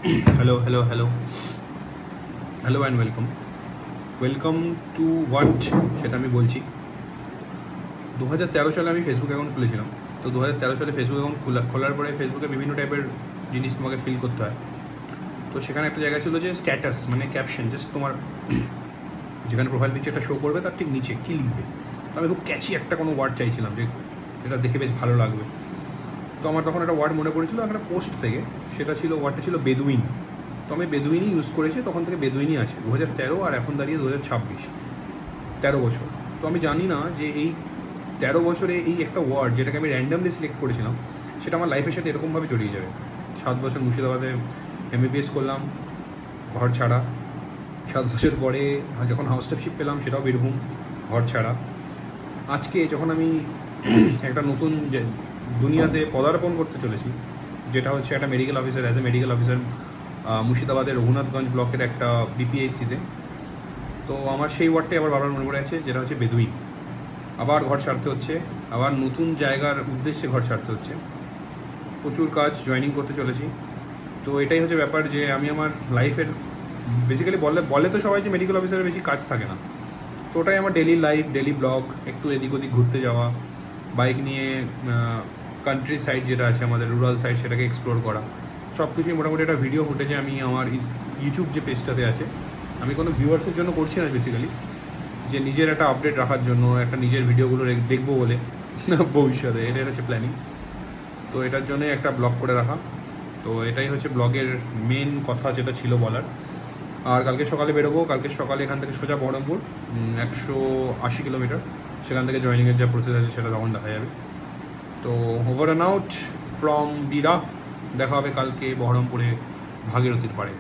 Hello hello hello hello and welcome to what, সেটা আমি বলছি। 2013 সালে আমি ফেসবুক অ্যাকাউন্ট খুলেছিলাম। তো 2013 সালে ফেসবুক অ্যাকাউন্ট খোলার পরে ফেসবুকে বিভিন্ন টাইপের জিনিস তোমাকে ফিল করতে হয়। তো সেখানে একটা জায়গা ছিল যে স্ট্যাটাস, মানে ক্যাপশন, জাস্ট তোমার যেখানে প্রোফাইল পিকচারটা শো করবে তার ঠিক নিচে কী লিখবে। তো আমি খুব ক্যাচি একটা কোনো ওয়ার্ড চাইছিলাম যে এটা দেখে বেশ ভালো লাগবে। তো আমার তখন একটা ওয়ার্ড মনে পড়েছিল একটা পোস্ট থেকে, সেটা ছিল, ওয়ার্ডটা ছিল বেদুইন। তো আমি বেদুইনই ইউজ করেছি, তখন থেকে বেদুইনই আছে 2013, আর এখন দাঁড়িয়ে 2026, 13 বছর। তো আমি জানি না যে এই 13 বছরে এই একটা ওয়ার্ড যেটাকে আমি র্যান্ডামলি সিলেক্ট করেছিলাম, সেটা আমার লাইফের সাথে এরকমভাবে জড়িয়ে যাবে। 7 বছর মুর্শিদাবাদে MBBS করলাম, ঘর ছাড়া। 7 বছর পরে যখন হাউসটাপশিপ পেলাম, সেটাও বীরভূম, ঘর ছাড়া। আজকে যখন আমি একটা নতুন দুনিয়াতে পদার্পণ করতে চলেছি, যেটা হচ্ছে একটা medical officer, as a medical officer মুর্শিদাবাদের রঘুনাথগঞ্জ ব্লকের একটা BPHCতে। তো আমার সেই ওয়ার্ডটাই আবার বারবার মনে পড়ে আছে, যেটা হচ্ছে বেদুইন। আবার ঘর ছাড়তে হচ্ছে, আবার নতুন জায়গার উদ্দেশ্যে ঘর ছাড়তে হচ্ছে। প্রচুর কাজ জয়েনিং করতে চলেছি। তো এটাই হচ্ছে ব্যাপার যে আমি আমার লাইফের বেসিক্যালি বলে তো সবাই যে মেডিকেল অফিসারের বেশি কাজ থাকে না। তো ওটাই আমার ডেলি লাইফ, ডেলি ব্লগ, একটু এদিক ওদিক ঘুরতে যাওয়া, বাইক নিয়ে কান্ট্রি সাইড যেটা আছে আমাদের, রুরাল সাইড, সেটাকে এক্সপ্লোর করা। সব কিছুই মোটামুটি একটা ভিডিও ফুটেজে আমি আমার ইউটিউব যে পেজটাতে আছে, আমি কোনো ভিউয়ার্সের জন্য করছি না, বেসিক্যালি যে নিজের একটা আপডেট রাখার জন্য, একটা নিজের ভিডিওগুলো দেখবো বলে ভবিষ্যতে, এটাই হচ্ছে প্ল্যানিং। তো এটার জন্যই একটা ব্লগ করে রাখা। তো এটাই হচ্ছে ব্লগের মেন কথা যেটা ছিল বলার। আর কালকে সকালে বেরোবো, কালকে সকালে এখান থেকে সোজা বহরমপুর, 180 কিলোমিটার। সেখান থেকে জয়েনিংয়ের যা প্রসেস আছে সেটা তখন দেখা যাবে। তো ওভার অ্যান্ড আউট ফ্রম বিরা। দেখা হবে কালকে বহরমপুরে ভাগীরথীর পাড়ে।